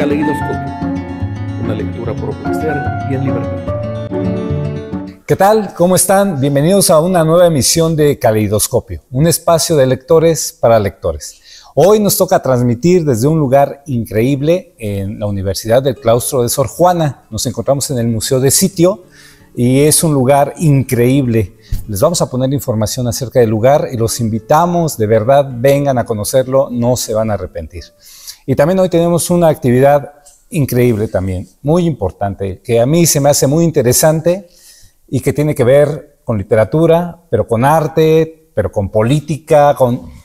Caleidoscopio, una lectura por placer y en libertad. ¿Qué tal? ¿Cómo están? Bienvenidos a una nueva emisión de Caleidoscopio, un espacio de lectores para lectores. Hoy nos toca transmitir desde un lugar increíble en la Universidad del Claustro de Sor Juana. Nos encontramos en el Museo de Sitio y es un lugar increíble. Les vamos a poner información acerca del lugar y los invitamos, de verdad, vengan a conocerlo, no se van a arrepentir. Y también hoy tenemos una actividad increíble también, muy importante, que a mí se me hace muy interesante y que tiene que ver con literatura, pero con arte, pero con política,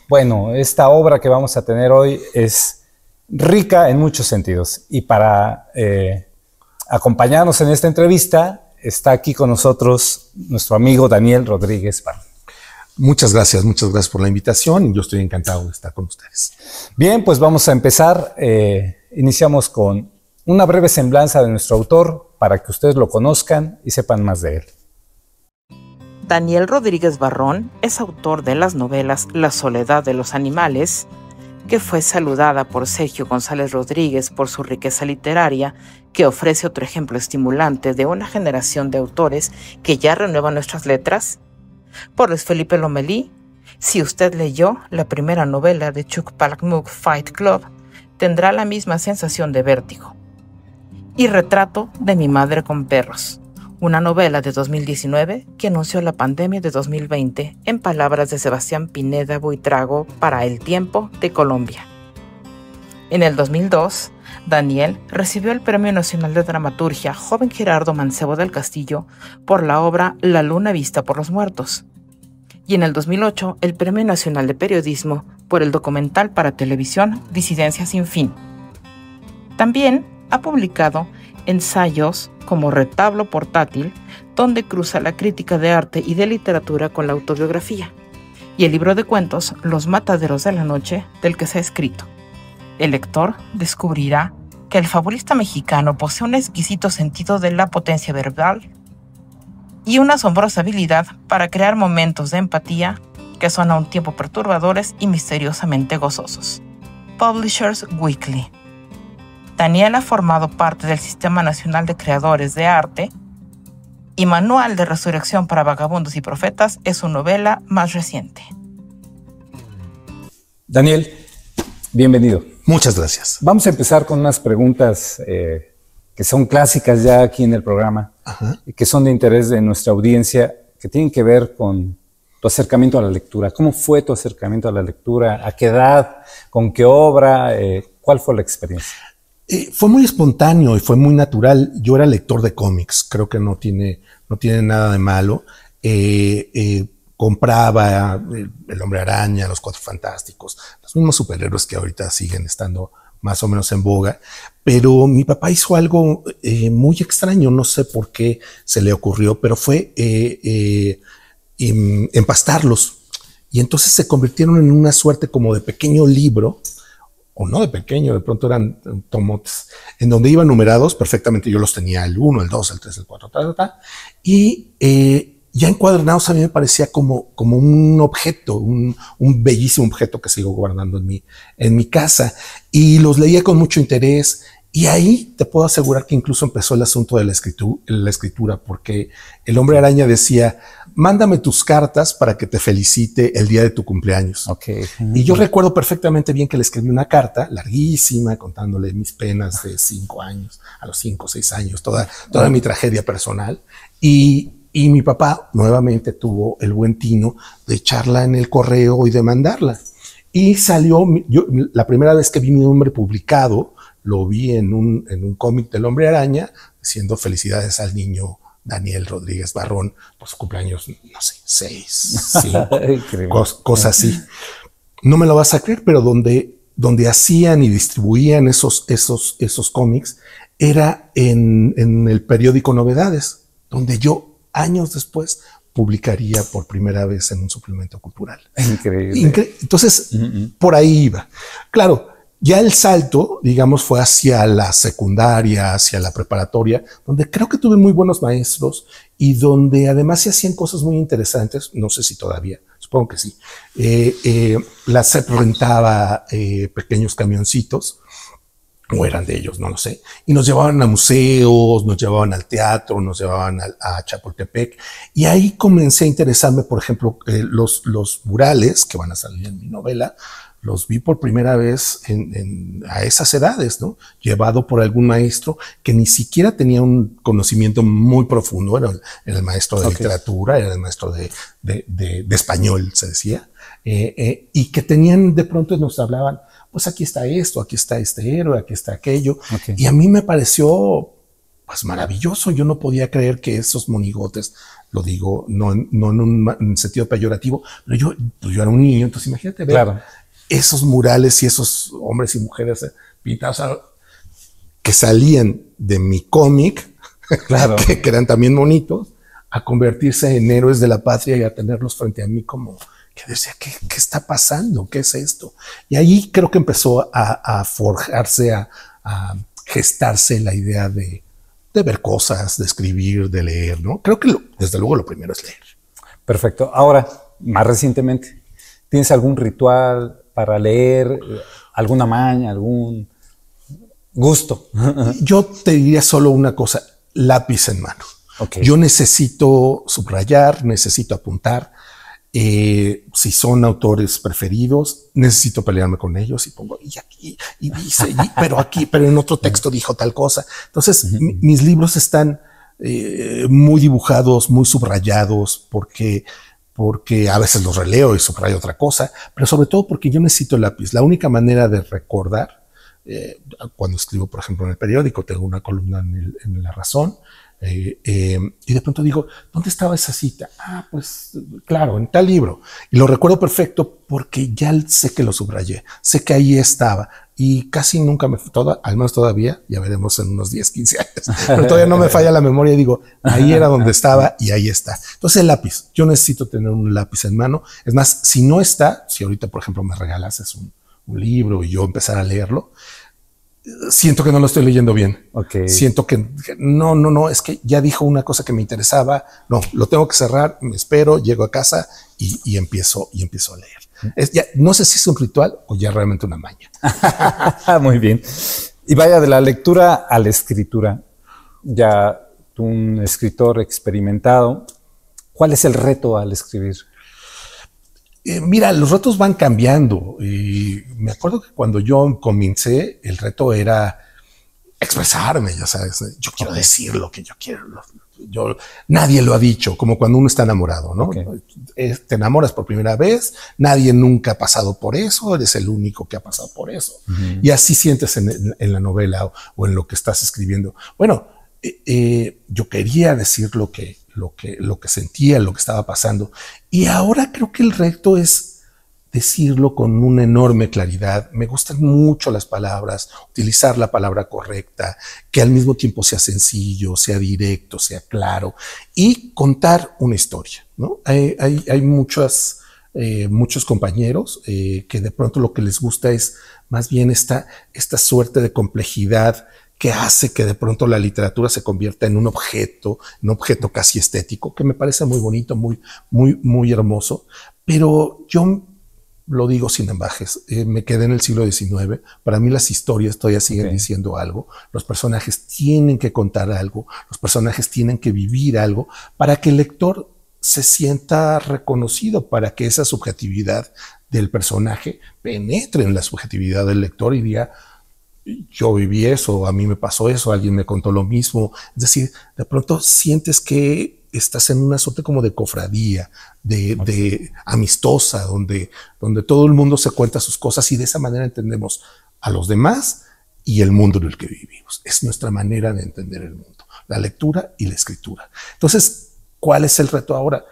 bueno, esta obra que vamos a tener hoy es rica en muchos sentidos. Y para acompañarnos en esta entrevista, está aquí con nosotros nuestro amigo Daniel Rodríguez Barrón. Muchas gracias por la invitación y yo estoy encantado de estar con ustedes. Bien, pues vamos a empezar. Iniciamos con una breve semblanza de nuestro autor para que ustedes lo conozcan y sepan más de él. Daniel Rodríguez Barrón es autor de las novelas La soledad de los animales, que fue saludada por Sergio González Rodríguez por su riqueza literaria, que ofrece otro ejemplo estimulante de una generación de autores que ya renuevan nuestras letras. Por Luis Felipe Lomelí, si usted leyó la primera novela de Chuck Palahniuk, Fight Club, tendrá la misma sensación de vértigo. Y Retrato de mi madre con perros, una novela de 2019 que anunció la pandemia de 2020 en palabras de Sebastián Pineda Buitrago para El Tiempo de Colombia. En el 2002, Daniel recibió el Premio Nacional de Dramaturgia Joven Gerardo Mancebo del Castillo por la obra La luna vista por los muertos. Y en el 2008, el Premio Nacional de Periodismo por el documental para televisión Disidencia sin fin. También ha publicado ensayos como Retablo portátil, donde cruza la crítica de arte y de literatura con la autobiografía, y el libro de cuentos Los mataderos de la noche, del que se ha escrito. El lector descubrirá que el fabulista mexicano posee un exquisito sentido de la potencia verbal y una asombrosa habilidad para crear momentos de empatía que son a un tiempo perturbadores y misteriosamente gozosos. Publishers Weekly. Daniel ha formado parte del Sistema Nacional de Creadores de Arte y Manual de Resurrección para Vagabundos y Profetas es su novela más reciente. Daniel, bienvenido. Muchas gracias. Vamos a empezar con unas preguntas que son clásicas ya aquí en el programa. Ajá. Y que son de interés de nuestra audiencia, que tienen que ver con tu acercamiento a la lectura. ¿Cómo fue tu acercamiento a la lectura? ¿A qué edad? ¿Con qué obra? ¿Cuál fue la experiencia? Fue muy espontáneo y fue muy natural. Yo era lector de cómics, creo que no tiene nada de malo. Compraba El Hombre Araña, Los Cuatro Fantásticos, los mismos superhéroes que ahorita siguen estando más o menos en boga, pero mi papá hizo algo muy extraño, no sé por qué se le ocurrió, pero fue empastarlos, y entonces se convirtieron en una suerte como de pequeño libro, o no de pequeño, de pronto eran tomotes, en donde iban numerados perfectamente. Yo los tenía el 1, el 2, el 3, el 4, y ya encuadernados a mí me parecía como un objeto, un bellísimo objeto que sigo guardando en mi casa, y los leía con mucho interés. Y ahí te puedo asegurar que incluso empezó el asunto de la escritura, porque el Hombre Araña decía: mándame tus cartas para que te felicite el día de tu cumpleaños. Okay. Y yo recuerdo perfectamente bien que le escribí una carta larguísima contándole mis penas de 5 años, a los 5 o 6 años, toda mi tragedia personal. Y mi papá nuevamente tuvo el buen tino de echarla en el correo y de mandarla. Y salió, la primera vez que vi mi nombre publicado, lo vi en un cómic del Hombre Araña, diciendo: felicidades al niño Daniel Rodríguez Barrón por su cumpleaños, no sé, 6, 5, cosas así. No me lo vas a creer, pero donde hacían y distribuían esos cómics era en el periódico Novedades, donde yo años después publicaría por primera vez en un suplemento cultural. Increíble. Entonces, por ahí iba. Claro, ya el salto, digamos, fue hacia la secundaria, hacia la preparatoria, donde creo que tuve muy buenos maestros y donde además se hacían cosas muy interesantes. No sé si todavía, supongo que sí. La SEP rentaba pequeños camioncitos o eran de ellos, no lo sé, y nos llevaban a museos, nos llevaban al teatro, nos llevaban a Chapultepec, y ahí comencé a interesarme, por ejemplo, los murales que van a salir en mi novela, los vi por primera vez a esas edades, ¿no? Llevado por algún maestro que ni siquiera tenía un conocimiento muy profundo, era el maestro de literatura, era el maestro de español, se decía, y que tenían, de pronto nos hablaban, pues aquí está esto, aquí está este héroe, aquí está aquello, y a mí me pareció pues maravilloso. Yo no podía creer que esos monigotes, lo digo no en un sentido peyorativo, pero yo era un niño, entonces imagínate ver esos murales y esos hombres y mujeres pintados que salían de mi cómic, que eran también bonitos, a convertirse en héroes de la patria y a tenerlos frente a mí como que decía, ¿qué está pasando? ¿Qué es esto? Y ahí creo que empezó a forjarse, a gestarse la idea de ver cosas, de escribir, de leer, ¿no? Creo que desde luego lo primero es leer. Perfecto. Ahora, más recientemente, ¿tienes algún ritual para leer, alguna maña, algún gusto? Yo te diría solo una cosa, lápiz en mano. Yo necesito subrayar, necesito apuntar. Si son autores preferidos, necesito pelearme con ellos y pongo, y aquí, y dice, pero en otro texto dijo tal cosa. Entonces, mis libros están muy dibujados, muy subrayados, porque a veces los releo y subrayo otra cosa, pero sobre todo porque yo necesito lápiz. La única manera de recordar, cuando escribo, por ejemplo, en el periódico, tengo una columna en La Razón, y de pronto digo, ¿dónde estaba esa cita? Pues claro, en tal libro. Y lo recuerdo perfecto porque ya sé que lo subrayé, sé que ahí estaba. Y casi nunca al menos todavía, ya veremos en unos 10, 15 años, pero todavía no me falla la memoria y digo, ahí era donde estaba y ahí está. Entonces el lápiz, yo necesito tener un lápiz en mano. Es más, si no está, si ahorita por ejemplo me regalases un libro y yo empezar a leerlo, siento que no lo estoy leyendo bien. Siento que no, es que ya dijo una cosa que me interesaba. No, lo tengo que cerrar, me espero, llego a casa y empiezo a leer. No sé si es un ritual o ya realmente una maña. Muy bien. Y vaya, de la lectura a la escritura, ya tú un escritor experimentado, ¿cuál es el reto al escribir? Mira, los retos van cambiando. Y me acuerdo que cuando yo comencé, el reto era expresarme, ya sabes. Yo quiero decir lo que yo quiero. Nadie lo ha dicho, como cuando uno está enamorado, ¿no? Te enamoras por primera vez, nadie nunca ha pasado por eso, eres el único que ha pasado por eso. Y así sientes en la novela o en lo que estás escribiendo. Bueno, yo quería decir lo que sentía, lo que estaba pasando. Y ahora creo que el reto es decirlo con una enorme claridad. Me gustan mucho las palabras, utilizar la palabra correcta, que al mismo tiempo sea sencillo, sea directo, sea claro y contar una historia, ¿no? Hay muchos compañeros que de pronto lo que les gusta es más bien esta suerte de complejidad que hace que de pronto la literatura se convierta en un objeto casi estético, que me parece muy bonito, muy hermoso. Pero yo lo digo sin ambajes, me quedé en el siglo XIX. Para mí las historias todavía siguen diciendo algo. Los personajes tienen que contar algo, los personajes tienen que vivir algo para que el lector se sienta reconocido, para que esa subjetividad del personaje penetre en la subjetividad del lector y diga, yo viví eso, a mí me pasó eso, alguien me contó lo mismo. Es decir, de pronto sientes que estás en una suerte como de cofradía, de amistosa, donde todo el mundo se cuenta sus cosas y de esa manera entendemos a los demás y el mundo en el que vivimos. Es nuestra manera de entender el mundo, la lectura y la escritura. Entonces, ¿cuál es el reto ahora?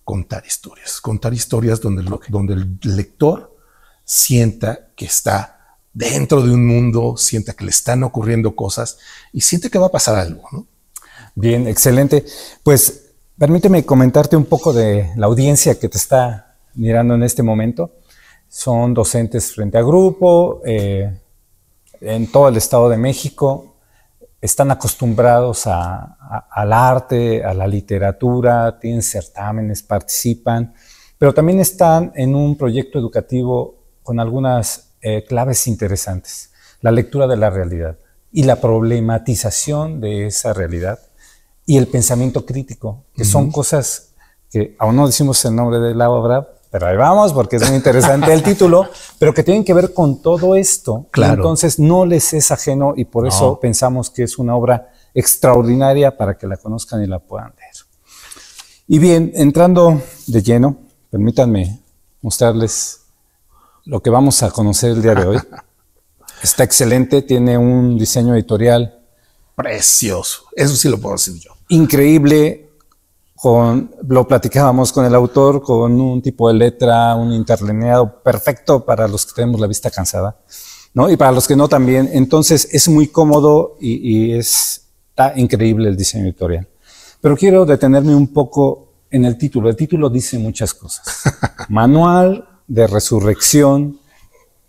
Contar historias donde el lector sienta que está dentro de un mundo, sienta que le están ocurriendo cosas y siente que va a pasar algo, ¿no? Bien, excelente. Pues permíteme comentarte un poco de la audiencia que te está mirando en este momento. Son docentes frente a grupo, en todo el Estado de México. Están acostumbrados al arte, a la literatura, tienen certámenes, participan, pero también están en un proyecto educativo con algunas claves interesantes. la lectura de la realidad y la problematización de esa realidad y el pensamiento crítico, que son cosas que aún no decimos el nombre de la obra, pero ahí vamos porque es muy interesante el título, pero que tienen que ver con todo esto. Claro. Entonces no les es ajeno y por eso pensamos que es una obra extraordinaria para que la conozcan y la puedan leer. Y bien, entrando de lleno, permítanme mostrarles lo que vamos a conocer el día de hoy. Está excelente, tiene un diseño editorial Precioso. Eso sí lo puedo decir yo. increíble. Lo platicábamos con el autor, con un tipo de letra, un interlineado perfecto para los que tenemos la vista cansada, ¿no? Y para los que no también. Entonces es muy cómodo y está increíble el diseño editorial. Pero quiero detenerme un poco en el título. El título dice muchas cosas. Manual de resurrección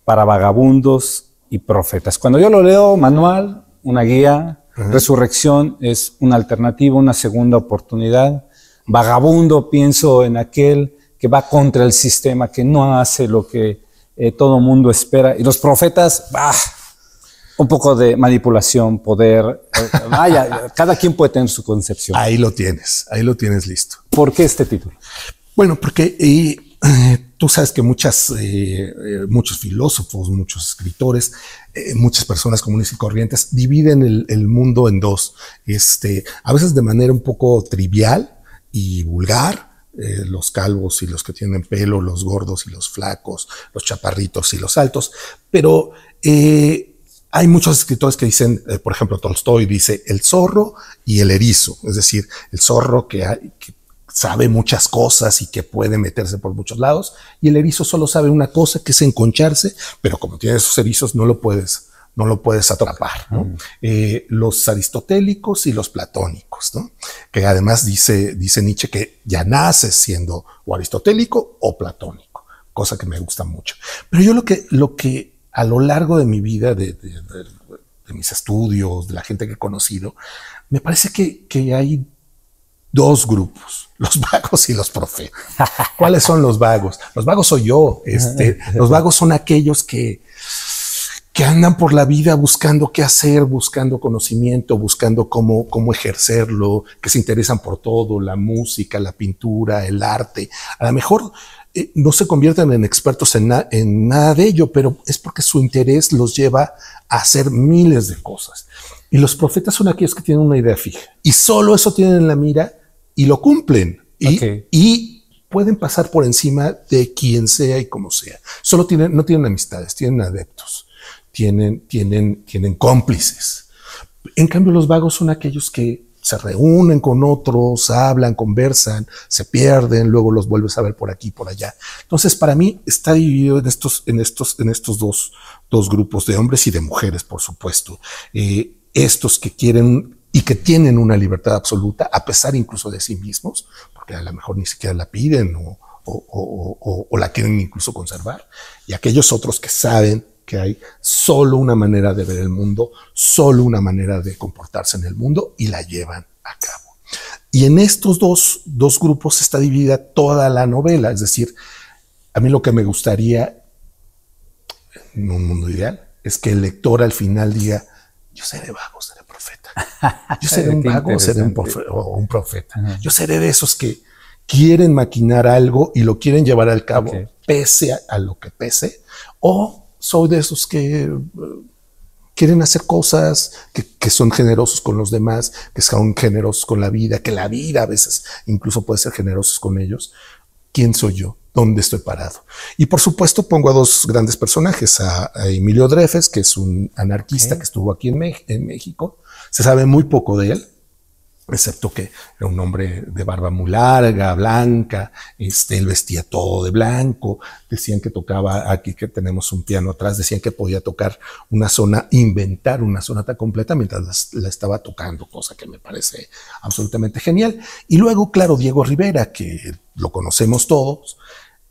para vagabundos y profetas. Cuando yo lo leo, manual, una guía, resurrección es una alternativa, una segunda oportunidad. Vagabundo, pienso en aquel que va contra el sistema, que no hace lo que todo mundo espera. Y los profetas, un poco de manipulación, poder. Vaya, cada quien puede tener su concepción. Ahí lo tienes listo. ¿Por qué este título? Bueno, porque tú sabes que muchos filósofos, muchos escritores, muchas personas comunes y corrientes dividen el mundo en dos. A veces de manera un poco trivial y vulgar, los calvos y los que tienen pelo, los gordos y los flacos, los chaparritos y los altos, pero hay muchos escritores que dicen, por ejemplo, Tolstoy dice el zorro y el erizo, es decir, el zorro que sabe muchas cosas y que puede meterse por muchos lados, y el erizo solo sabe una cosa, que es enconcharse, pero como tiene esos erizos no lo puedes atrapar, ¿no? Los aristotélicos y los platónicos, ¿no? Que además dice Nietzsche que ya naces siendo o aristotélico o platónico, cosa que me gusta mucho. Pero yo lo que a lo largo de mi vida, de mis estudios, de la gente que he conocido, me parece que hay dos grupos, los vagos y los profetas. ¿Cuáles son los vagos? Los vagos soy yo. Los vagos son aquellos que andan por la vida buscando qué hacer, buscando conocimiento, buscando cómo ejercerlo, que se interesan por todo, la música, la pintura, el arte. A lo mejor no se convierten en expertos en nada de ello, pero es porque su interés los lleva a hacer miles de cosas. Y los profetas son aquellos que tienen una idea fija. Y solo eso tienen en la mira y lo cumplen. Y pueden pasar por encima de quien sea y como sea. No tienen amistades, tienen adeptos. Tienen cómplices. En cambio, los vagos son aquellos que se reúnen con otros, hablan, conversan, se pierden, luego los vuelves a ver por aquí, por allá. Entonces, para mí está dividido en estos dos grupos de hombres y de mujeres, por supuesto. Estos que quieren y que tienen una libertad absoluta, a pesar incluso de sí mismos, porque a lo mejor ni siquiera la piden o la quieren incluso conservar. Y aquellos otros que saben que hay solo una manera de ver el mundo, solo una manera de comportarse en el mundo y la llevan a cabo. Y en estos dos grupos está dividida toda la novela. Es decir, a mí lo que me gustaría en un mundo ideal es que el lector al final diga: yo seré vago, seré profeta. Yo seré un vago o seré un profeta. Yo seré de esos que quieren maquinar algo y lo quieren llevar al cabo, pese a lo que pese, o soy de esos que quieren hacer cosas, que son generosos con los demás, que son generosos con la vida, que la vida a veces incluso puede ser generosos con ellos. ¿Quién soy yo? ¿Dónde estoy parado? Y por supuesto pongo a dos grandes personajes, a Emilio Dreyfus, que es un anarquista que estuvo aquí en México. Se sabe muy poco de él, excepto que era un hombre de barba muy larga, blanca, él vestía todo de blanco, decían que tocaba, aquí que tenemos un piano atrás, decían que podía tocar una zona, inventar una sonata completa mientras la estaba tocando, cosa que me parece absolutamente genial. Y luego, claro, Diego Rivera, que lo conocemos todos.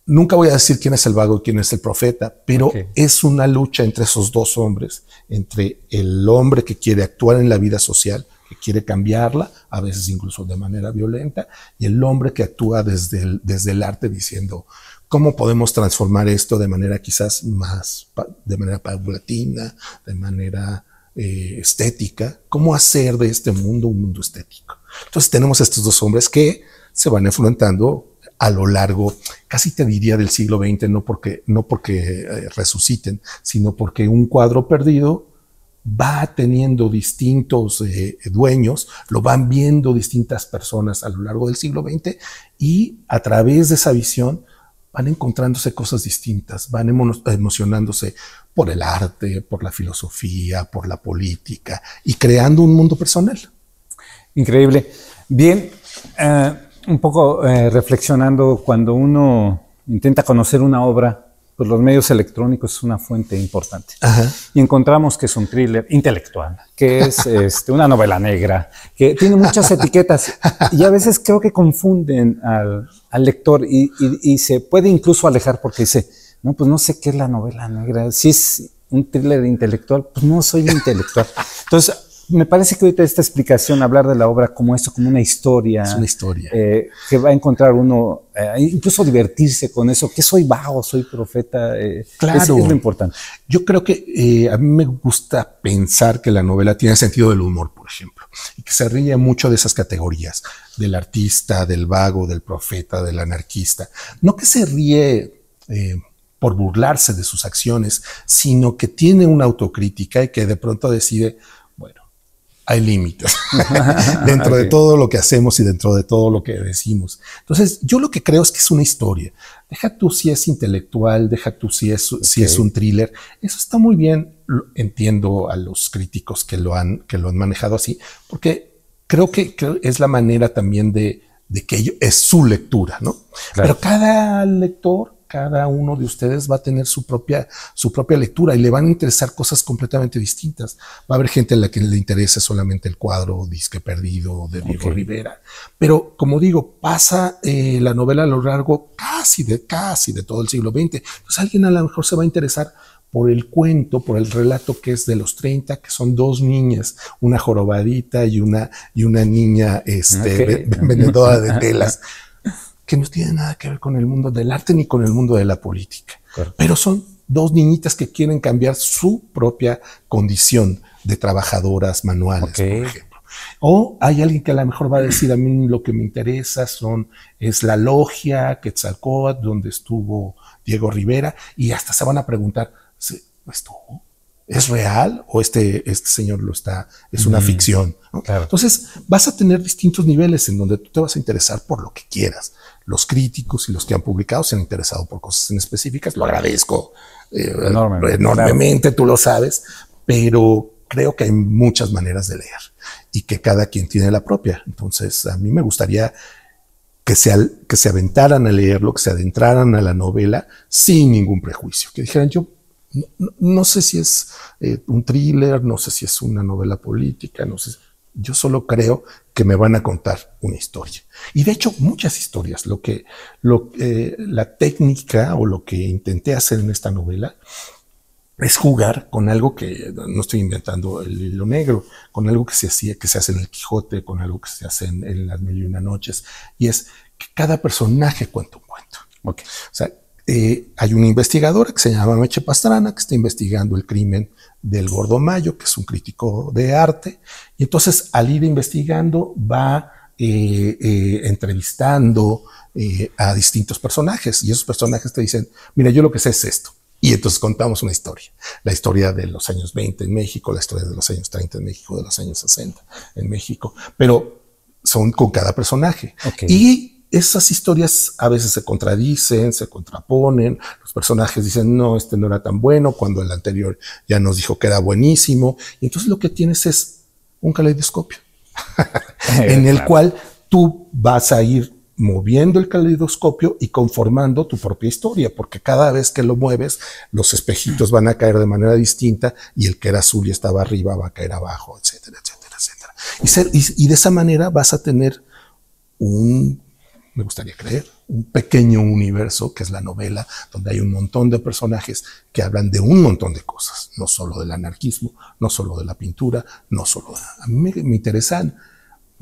Nunca voy a decir quién es el vago y quién es el profeta, pero es una lucha entre esos dos hombres, entre el hombre que quiere actuar en la vida social, que quiere cambiarla, a veces incluso de manera violenta, y el hombre que actúa desde el arte diciendo ¿Cómo podemos transformar esto de manera quizás de manera paulatina, de manera estética? ¿Cómo hacer de este mundo un mundo estético? Entonces tenemos estos dos hombres que se van enfrentando a lo largo, casi te diría del siglo XX, no porque resuciten, sino porque un cuadro perdido va teniendo distintos dueños, lo van viendo distintas personas a lo largo del siglo XX y a través de esa visión van encontrándose cosas distintas, van emocionándose por el arte, por la filosofía, por la política y creando un mundo personal. Increíble. Bien, un poco reflexionando, cuando uno intenta conocer una obra, pues los medios electrónicos es una fuente importante. Ajá. Y encontramos que es un thriller intelectual, que es una novela negra, que tiene muchas etiquetas y a veces creo que confunden al lector y se puede incluso alejar porque dice, no, pues no sé qué es la novela negra, si es un thriller intelectual, pues no soy intelectual. Entonces, me parece que ahorita esta explicación, hablar de la obra como esto, como una historia. Es una historia. Que va a encontrar uno, incluso divertirse con eso, que soy vago, soy profeta. Claro. Es lo importante. Yo creo que a mí me gusta pensar que la novela tiene sentido del humor, por ejemplo, y que se ríe mucho de esas categorías, del artista, del vago, del profeta, del anarquista. No que se ríe por burlarse de sus acciones, sino que tiene una autocrítica y que de pronto decide, hay límites dentro de todo lo que hacemos y dentro de todo lo que decimos. Entonces, yo lo que creo es que es una historia. Deja tú si es intelectual, deja tú si es un thriller. Eso está muy bien. Entiendo a los críticos que lo han manejado así, porque creo que es la manera también de que es su lectura, ¿no? Claro. Pero cada lector, cada uno de ustedes va a tener su propia lectura y le van a interesar cosas completamente distintas. Va a haber gente a la que le interese solamente el cuadro Disque Perdido de Diego Rivera. Pero, como digo, pasa la novela a lo largo casi de todo el siglo XX. Entonces alguien a lo mejor se va a interesar por el cuento, por el relato que es de los 30, que son dos niñas, una jorobadita y una niña vendedora de telas, que no tiene nada que ver con el mundo del arte ni con el mundo de la política. Correcto. Pero son dos niñitas que quieren cambiar su propia condición de trabajadoras manuales, por ejemplo. O hay alguien que a lo mejor va a decir, a mí lo que me interesa es la logia Quetzalcóatl, donde estuvo Diego Rivera, y hasta se van a preguntar, ¿estuvo? ¿Es real o este señor es una ficción? ¿No? Claro. Entonces vas a tener distintos niveles en donde tú te vas a interesar por lo que quieras. Los críticos y los que han publicado se han interesado por cosas en específicas. Lo agradezco enormemente, tú lo sabes, pero creo que hay muchas maneras de leer y que cada quien tiene la propia. Entonces a mí me gustaría que se aventaran a leerlo, que se adentraran a la novela sin ningún prejuicio, que dijeran yo no sé si es un thriller, no sé si es una novela política, no sé. Yo solo creo que me van a contar una historia. Y de hecho, muchas historias. La técnica o lo que intenté hacer en esta novela es jugar con algo que no estoy inventando el hilo negro, con algo que se hace en el Quijote, con algo que se hace en Las Mil y Una Noches. Y es que cada personaje cuenta un cuento. Okay. O sea, hay una investigadora que se llama Meche Pastrana que está investigando el crimen del Gordo Mayo, que es un crítico de arte, y entonces al ir investigando va entrevistando a distintos personajes, y esos personajes te dicen, mira, yo lo que sé es esto, y entonces contamos una historia, la historia de los años 20 en México, la historia de los años 30 en México, de los años 60 en México, pero son con cada personaje. Okay. Y esas historias a veces se contradicen, se contraponen, los personajes dicen, no, este no era tan bueno, cuando el anterior ya nos dijo que era buenísimo, y entonces lo que tienes es un caleidoscopio, en el cual tú vas a ir moviendo el caleidoscopio y conformando tu propia historia, porque cada vez que lo mueves, los espejitos van a caer de manera distinta, y el que era azul y estaba arriba va a caer abajo, etcétera, etcétera, etcétera. Y de esa manera vas a tener me gustaría creer, un pequeño universo que es la novela, donde hay un montón de personajes que hablan de un montón de cosas, no solo del anarquismo, no solo de la pintura, no solo a mí me interesan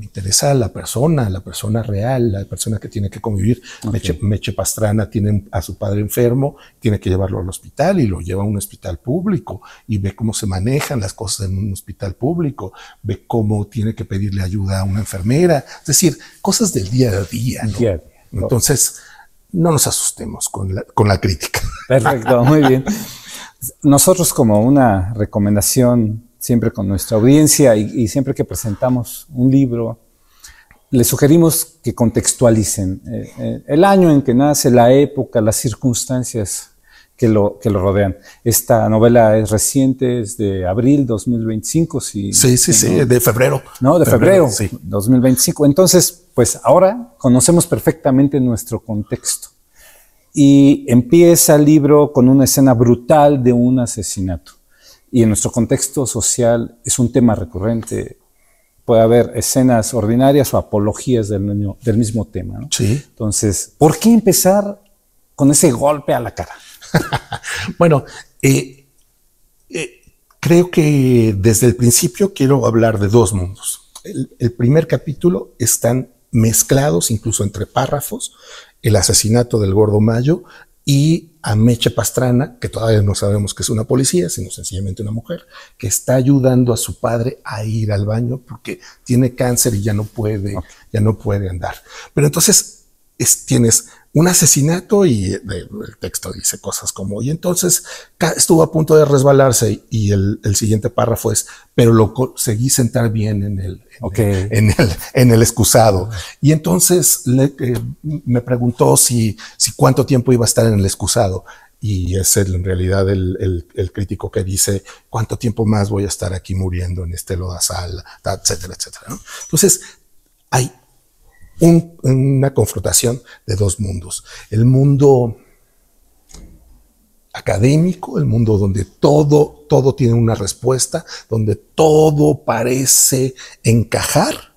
Me interesa la persona real, la persona que tiene que convivir. Okay. Meche Pastrana tiene a su padre enfermo, tiene que llevarlo al hospital y lo lleva a un hospital público y ve cómo se manejan las cosas en un hospital público, ve cómo tiene que pedirle ayuda a una enfermera, es decir, cosas del día a día, ¿no? Día a día. Entonces, no nos asustemos con la crítica. Perfecto, muy bien. Nosotros, como una recomendación siempre con nuestra audiencia y siempre que presentamos un libro, les sugerimos que contextualicen el año en que nace, la época, las circunstancias que lo rodean. Esta novela es reciente, es de abril 2025. Sí, de febrero. No, de febrero sí. 2025. Entonces, pues ahora conocemos perfectamente nuestro contexto. Y empieza el libro con una escena brutal de un asesinato. Y en nuestro contexto social es un tema recurrente. Puede haber escenas ordinarias o apologías del mismo tema, ¿no? Sí. Entonces, ¿por qué empezar con ese golpe a la cara? Bueno, creo que desde el principio quiero hablar de dos mundos. El primer capítulo están mezclados, incluso entre párrafos, el asesinato del Gordo Mayo y a Meche Pastrana, que todavía no sabemos que es una policía, sino sencillamente una mujer, que está ayudando a su padre a ir al baño porque tiene cáncer y ya no puede andar. Pero entonces tienes un asesinato y el texto dice cosas como, y entonces estuvo a punto de resbalarse, y el siguiente párrafo es, pero lo conseguí sentar bien en el excusado. Y entonces me preguntó si cuánto tiempo iba a estar en el excusado. Y es en realidad el crítico que dice, ¿cuánto tiempo más voy a estar aquí muriendo en este lodazal, etcétera, etcétera, ¿no? Entonces, hay una confrontación de dos mundos. El mundo académico, el mundo donde todo tiene una respuesta, donde todo parece encajar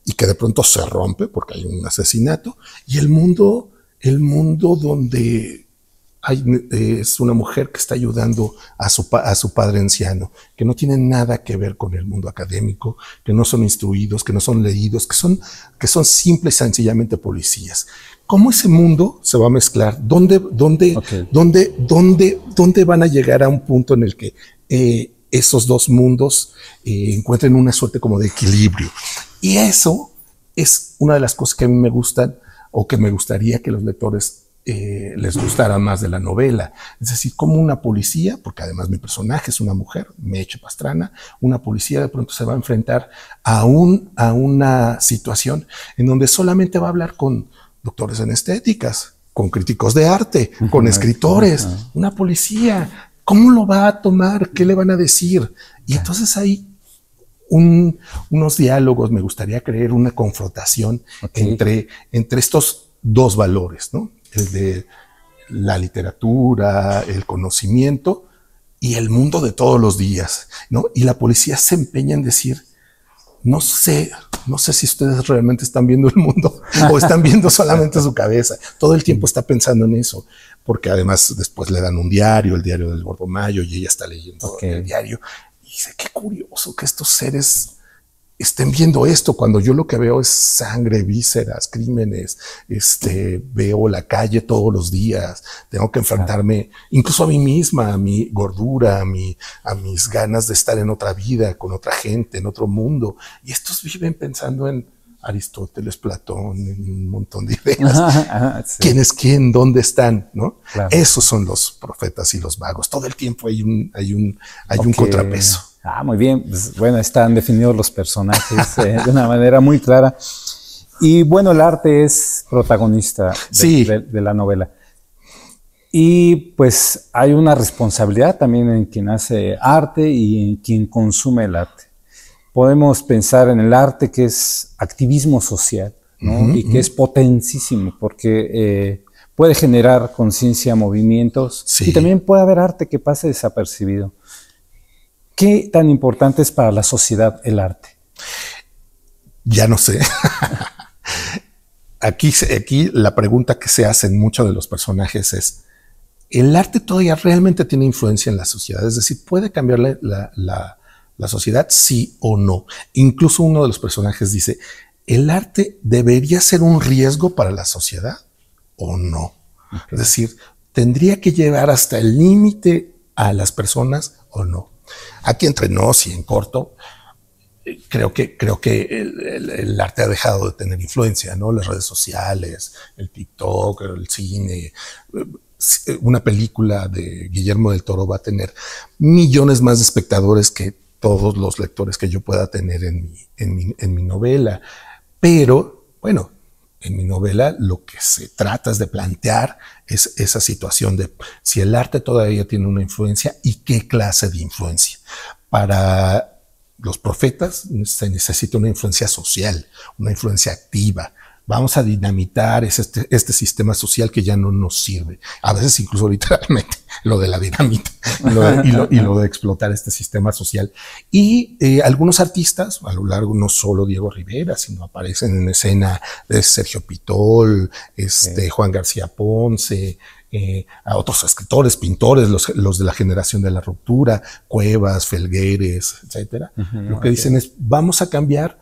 y que de pronto se rompe porque hay un asesinato, y el mundo donde es una mujer que está ayudando a su padre anciano, que no tiene nada que ver con el mundo académico, que no son instruidos, que no son leídos, que son simples y sencillamente policías. ¿Cómo ese mundo se va a mezclar? ¿Dónde van a llegar a un punto en el que esos dos mundos encuentren una suerte como de equilibrio? Y eso es una de las cosas que a mí me gustan, o que me gustaría que los lectores les gustara más de la novela. Es decir, como una policía, porque además mi personaje es una mujer, Meche Pastrana, una policía de pronto se va a enfrentar a una situación en donde solamente va a hablar con doctores en estéticas, con críticos de arte, con escritores. Una policía, ¿cómo lo va a tomar? ¿Qué le van a decir? Y entonces hay unos diálogos, me gustaría creer una confrontación entre estos dos valores, ¿no? El de la literatura, el conocimiento y el mundo de todos los días, ¿no? Y la policía se empeña en decir, no sé si ustedes realmente están viendo el mundo o están viendo solamente su cabeza. Todo el tiempo está pensando en eso, porque además después le dan un diario, el diario del Gordo Mayo, y ella está leyendo el diario. Y dice, qué curioso que estos seres estén viendo esto, cuando yo lo que veo es sangre, vísceras, crímenes, veo la calle todos los días, tengo que enfrentarme incluso a mí misma, a mi gordura, a mis ganas de estar en otra vida, con otra gente, en otro mundo. Y estos viven pensando en Aristóteles, Platón, en un montón de ideas. Sí. ¿Quién es quién? ¿Dónde están? ¿No? Claro. Esos son los profetas y los magos. Todo el tiempo hay un contrapeso. Muy bien. Pues, bueno, están definidos los personajes de una manera muy clara. Y bueno, el arte es protagonista de la novela. Y pues hay una responsabilidad también en quien hace arte y en quien consume el arte. Podemos pensar en el arte que es activismo social, ¿no? Y que es potentísimo porque puede generar conciencia, movimientos, y también puede haber arte que pase desapercibido. ¿Qué tan importante es para la sociedad el arte? Ya no sé. Aquí la pregunta que se hacen muchos de los personajes es, ¿el arte todavía realmente tiene influencia en la sociedad? Es decir, ¿puede cambiar la sociedad, sí o no. Incluso uno de los personajes dice, ¿el arte debería ser un riesgo para la sociedad o no? Okay. Es decir, ¿tendría que llevar hasta el límite a las personas o no? Aquí entre nos y en corto, creo que el arte ha dejado de tener influencia, ¿no? Las redes sociales, el TikTok, el cine. Una película de Guillermo del Toro va a tener millones más de espectadores que todos los lectores que yo pueda tener en mi novela. Pero, bueno, en mi novela lo que se trata es de plantear esa situación de si el arte todavía tiene una influencia y qué clase de influencia. Para los profetas se necesita una influencia social, una influencia activa. Vamos a dinamitar este sistema social que ya no nos sirve. A veces incluso literalmente lo de la dinamita y lo de explotar este sistema social. Y algunos artistas, a lo largo, no solo Diego Rivera, sino aparecen en escena de Sergio Pitol, Juan García Ponce, a otros escritores, pintores, los de la generación de la ruptura, Cuevas, Felgueres, etcétera. Lo que dicen es, vamos a cambiar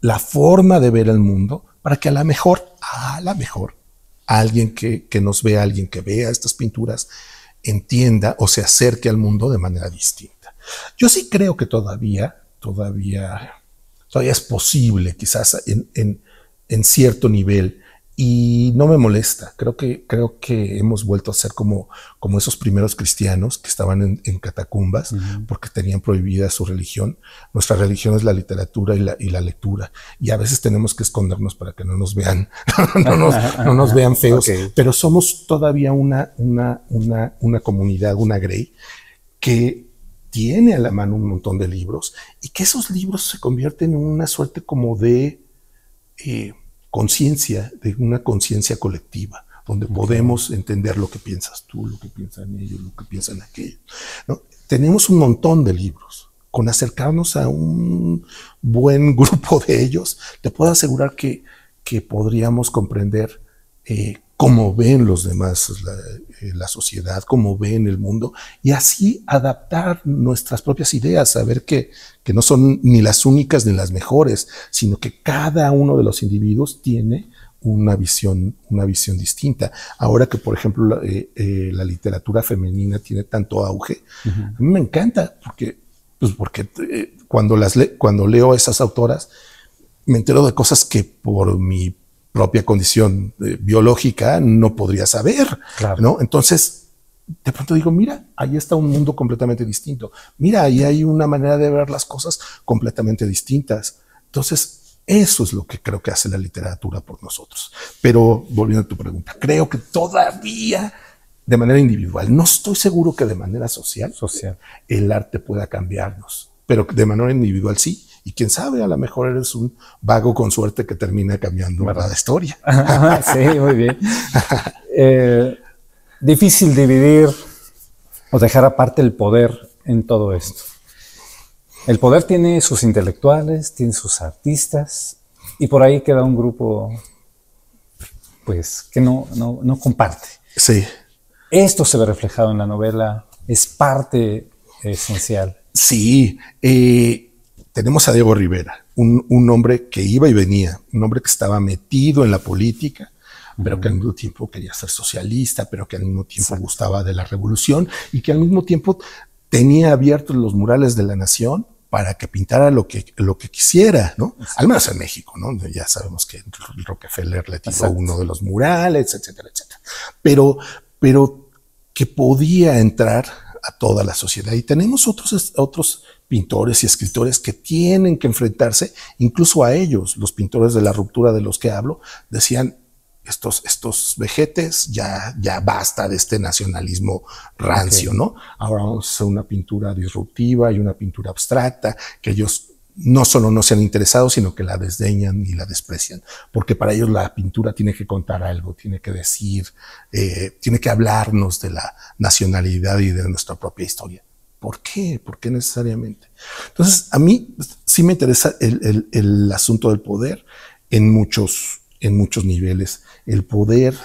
la forma de ver el mundo para que a la mejor, alguien que nos vea, alguien que vea estas pinturas, entienda o se acerque al mundo de manera distinta. Yo sí creo que todavía es posible, quizás en cierto nivel, y no me molesta. Creo que hemos vuelto a ser como esos primeros cristianos que estaban en catacumbas porque tenían prohibida su religión. Nuestra religión es la literatura y la lectura, y a veces tenemos que escondernos para que no nos vean, no nos vean feos. Okay. Pero somos todavía una comunidad, una grey, que tiene a la mano un montón de libros, y que esos libros se convierten en una suerte como de conciencia, de una conciencia colectiva, donde podemos entender lo que piensas tú, lo que piensan ellos, lo que piensan aquellos, ¿no? Tenemos un montón de libros. Con acercarnos a un buen grupo de ellos, te puedo asegurar que podríamos comprender cómo ven los demás la sociedad, cómo ven el mundo, y así adaptar nuestras propias ideas, saber que no son ni las únicas ni las mejores, sino que cada uno de los individuos tiene una visión distinta. Ahora que, por ejemplo, la literatura femenina tiene tanto auge, a mí me encanta, porque cuando leo a esas autoras, me entero de cosas que por mi propia condición biológica no podría saber, claro, ¿no? Entonces, de pronto digo, mira, ahí está un mundo completamente distinto. Mira, ahí hay una manera de ver las cosas completamente distintas. Entonces, eso es lo que creo que hace la literatura por nosotros. Pero, volviendo a tu pregunta, creo que todavía de manera individual, no estoy seguro que de manera social el arte pueda cambiarnos, pero de manera individual sí. Y quién sabe, a lo mejor eres un vago con suerte que termina cambiando la historia. Sí, muy bien. Difícil dividir o dejar aparte el poder en todo esto. El poder tiene sus intelectuales, tiene sus artistas, y por ahí queda un grupo pues que no comparte. Sí. Esto se ve reflejado en la novela, es parte esencial. Sí, tenemos a Diego Rivera, un hombre que iba y venía, un hombre que estaba metido en la política, pero que al mismo tiempo quería ser socialista, pero que al mismo tiempo gustaba de la revolución, y que al mismo tiempo tenía abiertos los murales de la Nación para que pintara lo que quisiera, ¿no? Al menos en México, ¿no? Ya sabemos que Rockefeller le tiró uno de los murales, etcétera, etcétera. Pero que podía entrar a toda la sociedad. Y tenemos otros pintores y escritores que tienen que enfrentarse incluso a ellos. Los pintores de la ruptura de los que hablo decían, estos vejetes, ya basta de este nacionalismo rancio, okay, ¿no? Ahora vamos a hacer una pintura disruptiva y una pintura abstracta, que ellos no solo no se han interesado, sino que la desdeñan y la desprecian, porque para ellos la pintura tiene que contar algo, tiene que decir, tiene que hablarnos de la nacionalidad y de nuestra propia historia. ¿Por qué? ¿Por qué necesariamente? Entonces, a mí sí me interesa el asunto del poder en muchos niveles. El poder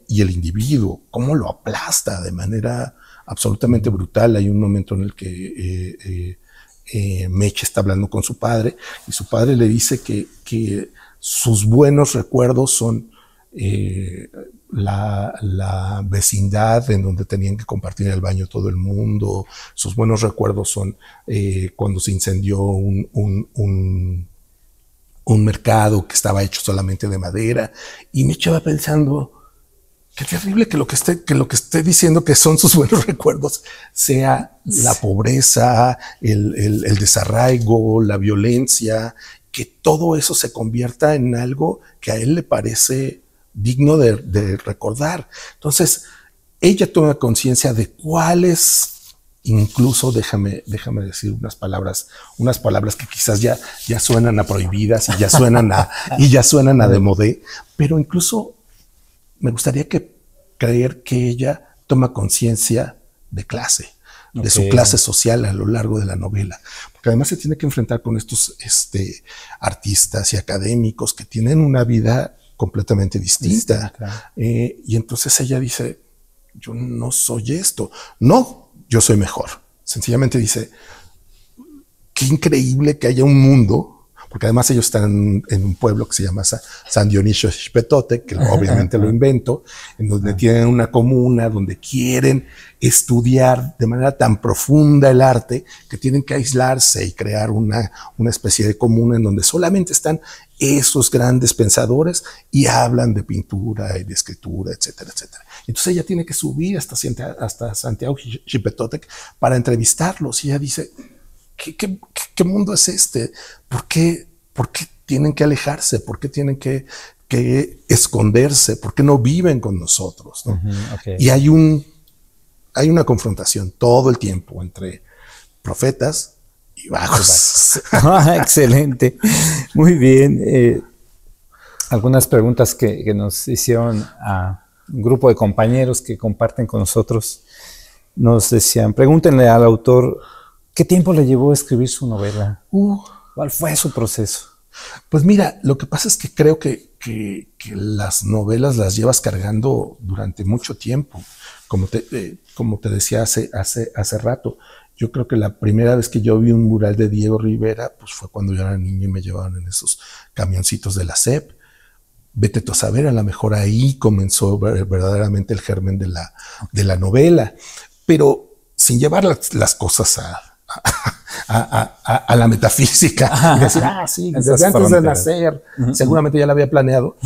y el individuo, cómo lo aplasta de manera absolutamente brutal. Hay un momento en el que Meche está hablando con su padre y su padre le dice que sus buenos recuerdos son la vecindad en donde tenían que compartir el baño todo el mundo. Sus buenos recuerdos son cuando se incendió un mercado que estaba hecho solamente de madera. Y Meche va pensando, qué terrible que lo que esté diciendo que son sus buenos recuerdos sea la pobreza, el desarraigo, la violencia, que todo eso se convierta en algo que a él le parece digno de recordar. Entonces, ella toma conciencia de cuáles, incluso déjame decir unas palabras que quizás ya suenan a prohibidas y ya suenan a demodé, pero incluso me gustaría creer que ella toma conciencia de clase, de su clase social a lo largo de la novela. Porque además se tiene que enfrentar con estos artistas y académicos que tienen una vida completamente distinta. Claro. Y entonces ella dice, yo no soy esto. No, yo soy mejor. Sencillamente dice, qué increíble que haya un mundo, porque además ellos están en un pueblo que se llama San Dionisio Xipetotec, que obviamente lo invento, en donde tienen una comuna, donde quieren estudiar de manera tan profunda el arte, que tienen que aislarse y crear una especie de comuna en donde solamente están esos grandes pensadores y hablan de pintura y de escritura, etcétera, etcétera. Entonces ella tiene que subir hasta Santiago Xipetotec para entrevistarlos, y ella dice, ¿Qué mundo es este? ¿Por qué tienen que alejarse? ¿Por qué tienen que esconderse? ¿Por qué no viven con nosotros? ¿No? Okay. Y hay una confrontación todo el tiempo entre profetas y vagos. Excelente. Muy bien. Algunas preguntas que nos hicieron a un grupo de compañeros que comparten con nosotros. Nos decían, pregúntenle al autor, ¿qué tiempo le llevó a escribir su novela? ¿Cuál fue su proceso? Pues mira, lo que pasa es que creo que las novelas las llevas cargando durante mucho tiempo. Como te decía hace rato, yo creo que la primera vez que yo vi un mural de Diego Rivera, pues fue cuando yo era niño y me llevaban en esos camioncitos de la SEP. Vete tú a saber, a lo mejor ahí comenzó verdaderamente el germen de la novela, pero sin llevar las cosas a la metafísica y decir, sí, desde antes de nacer, seguramente ya la había planeado.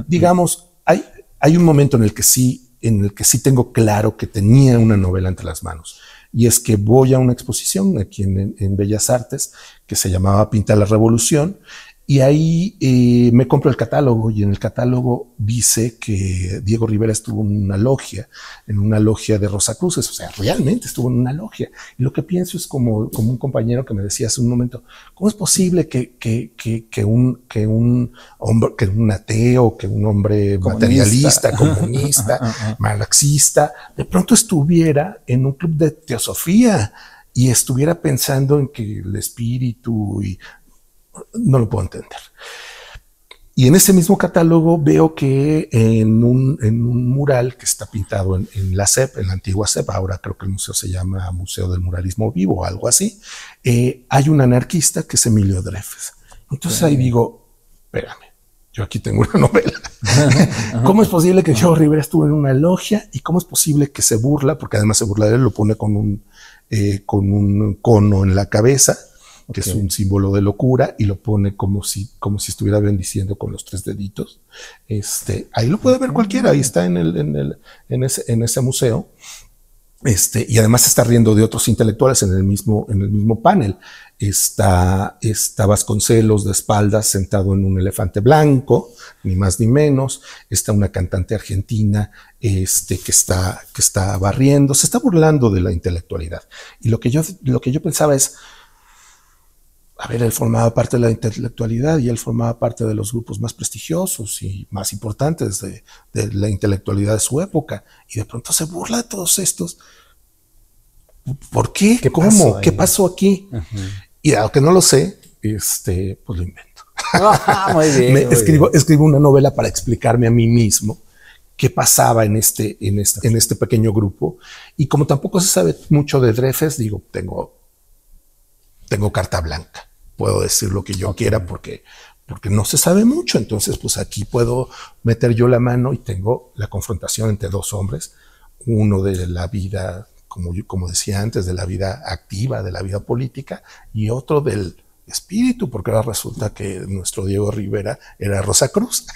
Digamos, hay un momento en el que sí tengo claro que tenía una novela entre las manos, y es que voy a una exposición aquí en Bellas Artes que se llamaba Pinta la Revolución, y ahí me compro el catálogo, y en el catálogo dice que Diego Rivera estuvo en una logia de Rosacruces, o sea, realmente estuvo en una logia. Y lo que pienso es como un compañero que me decía hace un momento, ¿cómo es posible que un hombre, que un ateo, que un hombre materialista, comunista, marxista, de pronto estuviera en un club de teosofía y estuviera pensando en que el espíritu y... No lo puedo entender. Y en ese mismo catálogo veo que en un mural que está pintado en la SEP, en la antigua SEP, ahora creo que el museo se llama Museo del Muralismo Vivo o algo así, hay un anarquista que es Emilio Dreyfus. Entonces ahí digo, espérame, yo aquí tengo una novela. ¿Cómo es posible que Diego Rivera estuvo en una logia? ¿Y cómo es posible que se burla? Porque además se burla de él, lo pone con un cono en la cabeza, que es un símbolo de locura, y lo pone como si estuviera bendiciendo con los 3 deditos. Ahí lo puede ver cualquiera, ahí está en ese museo. Y además se está riendo de otros intelectuales en el mismo panel. Está Vasconcelos de espaldas sentado en un elefante blanco, ni más ni menos. Está una cantante argentina que está barriendo, se está burlando de la intelectualidad. Y lo que yo pensaba es, a ver, él formaba parte de la intelectualidad y él formaba parte de los grupos más prestigiosos y más importantes de la intelectualidad de su época, y de pronto se burla de todos estos. ¿Por qué? ¿Cómo? ¿Qué pasó aquí? Y aunque no lo sé, pues lo invento. Muy bien, escribo una novela para explicarme a mí mismo qué pasaba en este pequeño grupo. Y como tampoco se sabe mucho de Dreyfus, digo, tengo tengo carta blanca. Puedo decir lo que yo quiera porque no se sabe mucho. Entonces, pues aquí puedo meter yo la mano y tengo la confrontación entre dos hombres, uno de la vida, como decía antes, de la vida activa, de la vida política, y otro del espíritu, porque ahora resulta que nuestro Diego Rivera era Rosa Cruz.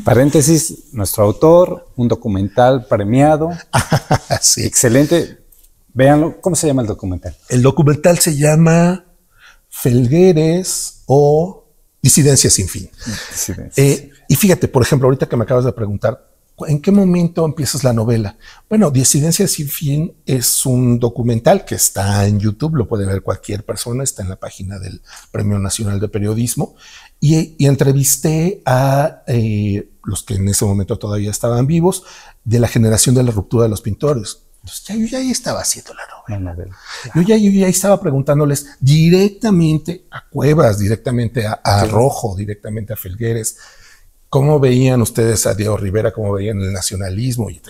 Paréntesis, nuestro autor, un documental premiado. Sí. Excelente. Véanlo. ¿Cómo se llama el documental? El documental se llama Felgueres o Disidencia sin fin. Y fíjate, por ejemplo, ahorita que me acabas de preguntar, ¿en qué momento empiezas la novela? Bueno, Disidencia sin fin es un documental que está en YouTube, lo puede ver cualquier persona, está en la página del Premio Nacional de Periodismo, y entrevisté a los que en ese momento todavía estaban vivos, de la generación de la ruptura de los pintores. Entonces yo ya estaba haciendo la novela. Yo ya estaba preguntándoles directamente a Cuevas, directamente a Rojo, directamente a Felgueres, ¿cómo veían ustedes a Diego Rivera? ¿Cómo veían el nacionalismo? Y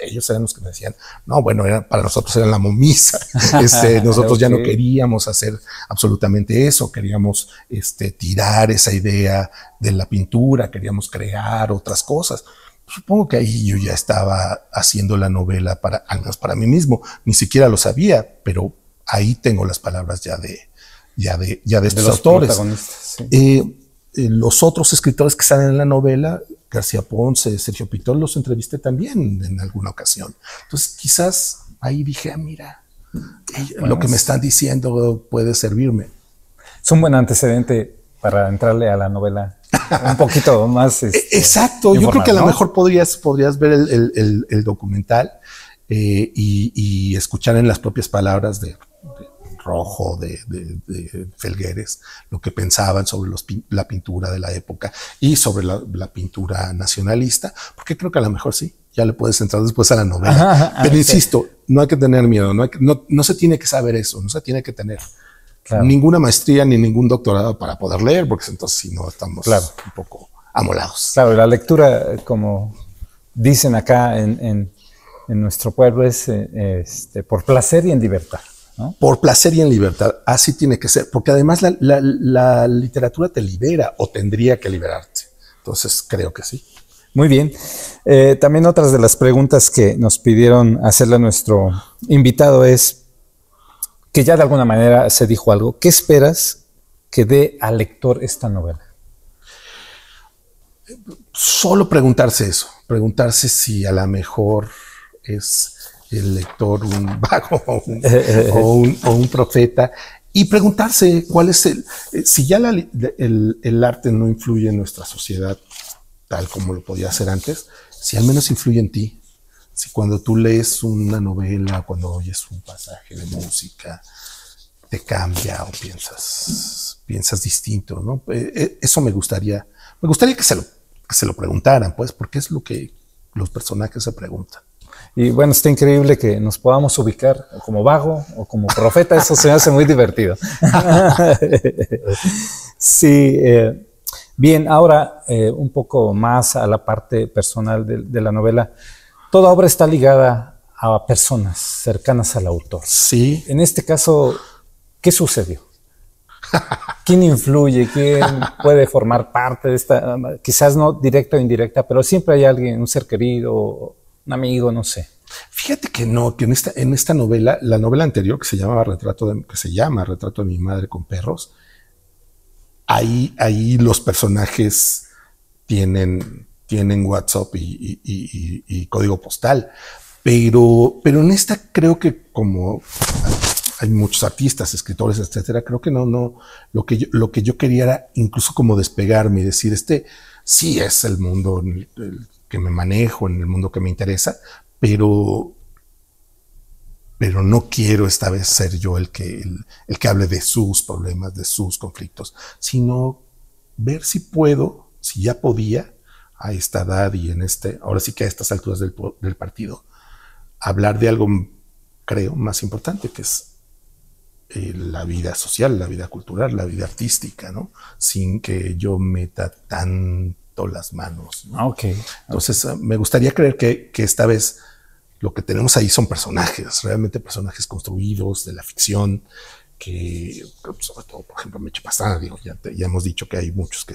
ellos eran los que me decían, no, bueno, para nosotros era la momisa. Nosotros ya no queríamos hacer absolutamente eso, queríamos tirar esa idea de la pintura, queríamos crear otras cosas. Supongo que ahí yo ya estaba haciendo la novela al menos para mí mismo. Ni siquiera lo sabía, pero ahí tengo las palabras ya de estos autores. Sí. Los otros escritores que salen en la novela, García Ponce, Sergio Pitol, los entrevisté también en alguna ocasión. Entonces quizás ahí dije, mira, lo que me están diciendo puede servirme. Es un buen antecedente para entrarle a la novela un poquito más. Exacto, yo creo que a lo mejor podrías ver el documental y escuchar en las propias palabras de Rojo, de Felgueres, lo que pensaban sobre la pintura de la época y sobre la pintura nacionalista, porque creo que a lo mejor sí, ya le puedes entrar después a la novela. Pero insisto, no hay que tener miedo, no se tiene que saber eso, no se tiene que tener ninguna maestría ni ningún doctorado para poder leer, porque entonces si no estamos un poco amolados. Claro, la lectura, como dicen acá en nuestro pueblo, es por placer y en libertad, ¿no? Por placer y en libertad, así tiene que ser, porque además la literatura te libera o tendría que liberarte. Entonces creo que sí. Muy bien. También otras de las preguntas que nos pidieron hacerle a nuestro invitado es que ya de alguna manera se dijo algo. ¿Qué esperas que dé al lector esta novela? Solo preguntarse eso, preguntarse si a lo mejor es el lector un vago o un profeta, y preguntarse cuál es si ya el arte no influye en nuestra sociedad tal como lo podía hacer antes, si al menos influye en ti. Si cuando tú lees una novela, cuando oyes un pasaje de música, te cambia o piensas distinto, ¿no? Eso me gustaría que se lo preguntaran, pues, porque es lo que los personajes se preguntan. Y bueno, está increíble que nos podamos ubicar como vago o como profeta, eso se me hace muy divertido. Sí, bien, ahora un poco más a la parte personal de la novela. Toda obra está ligada a personas cercanas al autor. Sí. En este caso, ¿qué sucedió? ¿Quién influye? ¿Quién puede formar parte de esta? Quizás no directa o indirecta, pero siempre hay alguien, un ser querido, un amigo, no sé. Fíjate que no, que en esta novela, la novela anterior que se llama Retrato de mi madre con perros, ahí los personajes tienen WhatsApp y código postal, pero en esta creo que como hay muchos artistas, escritores, etcétera, creo que no, lo que yo quería era incluso como despegarme y decir, sí es el mundo en el que me manejo, en el mundo que me interesa, pero no quiero esta vez ser yo el que hable de sus problemas, de sus conflictos, sino ver si ya podía, a esta edad y ahora sí que a estas alturas del partido, hablar de algo, creo, más importante, que es la vida social, la vida cultural, la vida artística, ¿no? Sin que yo meta tanto las manos, ¿no? Okay. Entonces, me gustaría creer que esta vez lo que tenemos ahí son personajes, realmente personajes construidos de la ficción, sobre todo, por ejemplo, Meche Pastrana, digo, ya hemos dicho que hay muchos que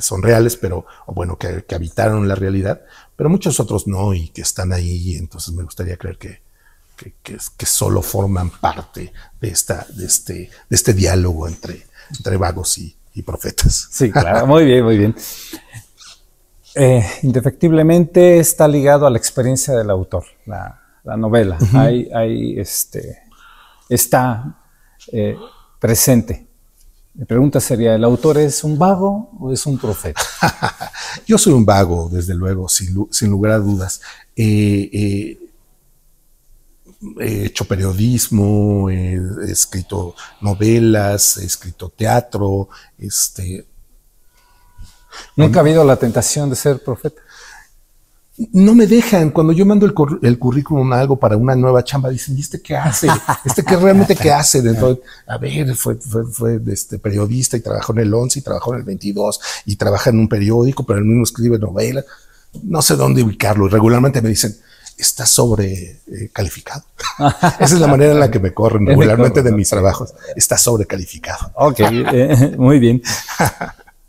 son reales, pero, o bueno, que habitaron la realidad, pero muchos otros no, y que están ahí. Entonces me gustaría creer que solo forman parte de este diálogo entre vagos y profetas. Sí, claro, muy bien, muy bien. Indefectiblemente está ligado a la experiencia del autor, la novela. Uh-huh. Está presente. Mi pregunta sería, ¿el autor es un vago o es un profeta? Yo soy un vago, desde luego, sin lugar a dudas. He hecho periodismo, he escrito novelas, he escrito teatro. ¿Nunca ha habido la tentación de ser profeta? No me dejan. Cuando yo mando el currículum a algo para una nueva chamba, dicen, ¿y este qué hace? ¿Qué realmente qué hace? Entonces, a ver, fue periodista y trabajó en el 11 y trabajó en el 22 y trabaja en un periódico, pero él mismo escribe novelas. No sé dónde ubicarlo. Y regularmente me dicen, está sobrecalificado. Esa es la manera en la que me corren regularmente de mis trabajos. Está sobrecalificado. Ok, muy bien.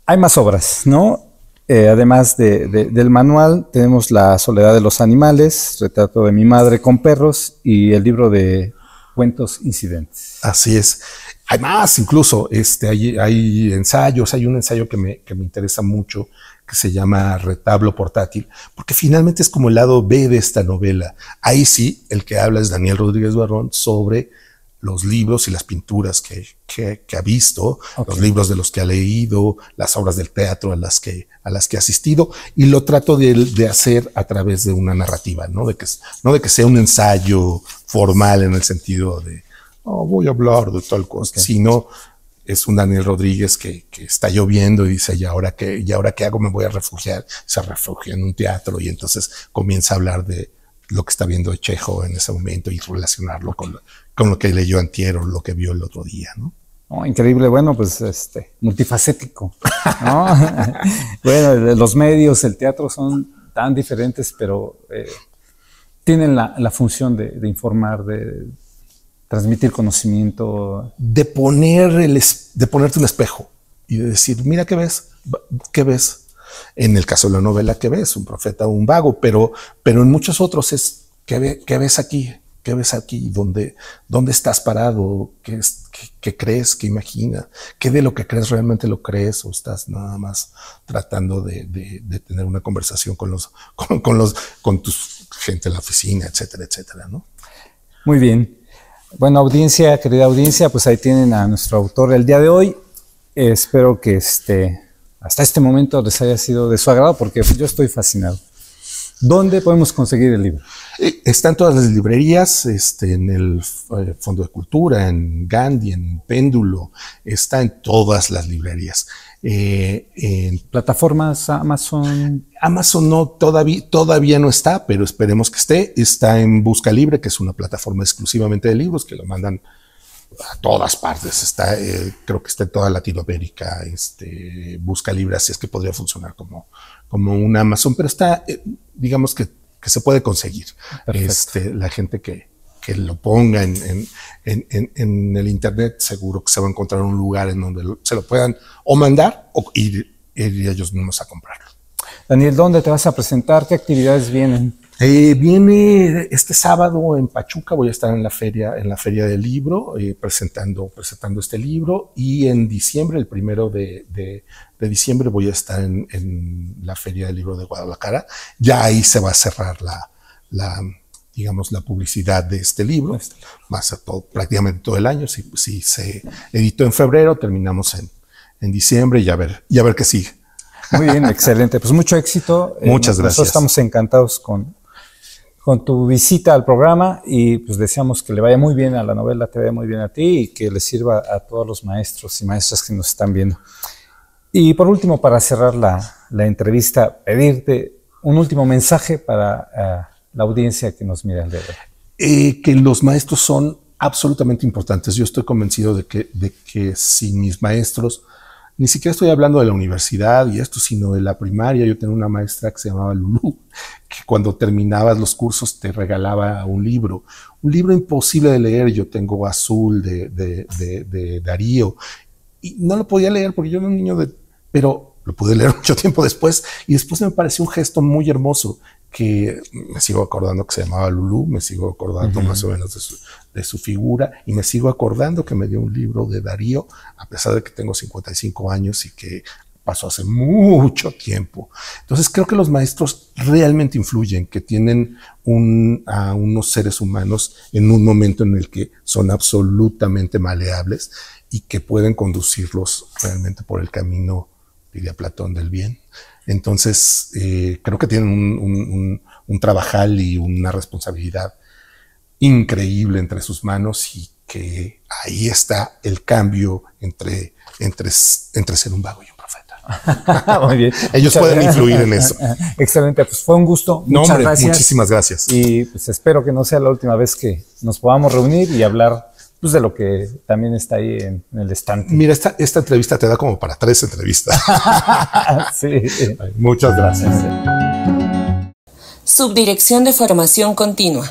Hay más obras, ¿no? Además del manual, tenemos La soledad de los animales, Retrato de mi madre con perros y el libro de cuentos incidentes. Así es. Hay más, incluso. Hay ensayos. Hay un ensayo que me interesa mucho, que se llama Retablo portátil, porque finalmente es como el lado B de esta novela. Ahí sí, el que habla es Daniel Rodríguez Barrón sobre los libros y las pinturas que ha visto, okay, los libros de los que ha leído, las obras del teatro a las que ha asistido, y lo trato de hacer a través de una narrativa, no de que sea un ensayo formal en el sentido de voy a hablar de tal cosa, okay, sino es un Daniel Rodríguez que está lloviendo y dice, ¿y ahora qué hago? Me voy a refugiar. Se refugia en un teatro y entonces comienza a hablar de lo que está viendo Chejo en ese momento y relacionarlo con lo que leyó antier o lo que vio el otro día, ¿no? Oh, increíble, bueno, pues multifacético, ¿no? Bueno, los medios, el teatro son tan diferentes, pero tienen la función de informar, de transmitir conocimiento. De ponerte un espejo y de decir, mira, ¿qué ves? ¿Qué ves? En el caso de la novela, ¿qué ves? Un profeta o un vago, pero en muchos otros es, ¿qué ves aquí? ¿Qué ves aquí? ¿Dónde estás parado? ¿Qué crees? ¿Qué imaginas? ¿Qué de lo que crees realmente lo crees? ¿O estás nada más tratando de tener una conversación con tu gente en la oficina, etcétera, etcétera, ¿no? Muy bien. Bueno, querida audiencia, pues ahí tienen a nuestro autor el día de hoy. Espero que hasta este momento les haya sido de su agrado, porque yo estoy fascinado. ¿Dónde podemos conseguir el libro? Está en todas las librerías, en el Fondo de Cultura, en Gandhi, en Péndulo, está en todas las librerías. En plataformas, Amazon. Amazon no, todavía no está, pero esperemos que esté. Está en Busca Libre, que es una plataforma exclusivamente de libros que lo mandan a todas partes. Creo que está en toda Latinoamérica. Busca Libre, así es que podría funcionar como un Amazon, pero está, digamos que se puede conseguir. La gente que lo ponga en el internet, seguro que se va a encontrar un lugar en donde se lo puedan o mandar o ir ellos mismos a comprarlo. Daniel, ¿dónde te vas a presentar? ¿Qué actividades vienen? Viene este sábado en Pachuca, voy a estar en la feria del libro, presentando este libro, y en diciembre, el 1 de diciembre, voy a estar en la feria del libro de Guadalajara. Ya ahí se va a cerrar la publicidad de este libro. Va a ser prácticamente todo el año. Si se editó en febrero, terminamos en diciembre y a ver qué sigue. Muy bien, excelente. Pues mucho éxito. Muchas gracias. Nosotros estamos encantados con tu visita al programa y pues deseamos que le vaya muy bien a la novela, te vaya muy bien a ti y que le sirva a todos los maestros y maestras que nos están viendo. Y por último, para cerrar la entrevista, pedirte un último mensaje para la audiencia que nos mira el día de hoy. Que los maestros son absolutamente importantes. Yo estoy convencido de que sin mis maestros Ni siquiera estoy hablando de la universidad y esto, sino de la primaria. Yo tenía una maestra que se llamaba Lulú, que cuando terminabas los cursos te regalaba un libro imposible de leer. Yo tengo Azul de Darío y no lo podía leer porque yo era un niño pero lo pude leer mucho tiempo después, y después me pareció un gesto muy hermoso que me sigo acordando que se llamaba Lulú, me sigo acordando más o menos de su figura, y me sigo acordando que me dio un libro de Darío, a pesar de que tengo 55 años y que pasó hace mucho tiempo. Entonces creo que los maestros realmente influyen, que tienen a unos seres humanos en un momento en el que son absolutamente maleables y que pueden conducirlos realmente por el camino, diría Platón, del bien. Entonces, creo que tienen un trabajal y una responsabilidad increíble entre sus manos, y que ahí está el cambio entre ser un vago y un profeta. Muy bien. Ellos pueden influir en eso. Excelente, pues fue un gusto. Muchas gracias. Muchísimas gracias. Y pues espero que no sea la última vez que nos podamos reunir y hablar pues de lo que también está ahí en el estante. Mira, esta entrevista te da como para 3 entrevistas. Sí. Muchas gracias. Subdirección de Formación Continua.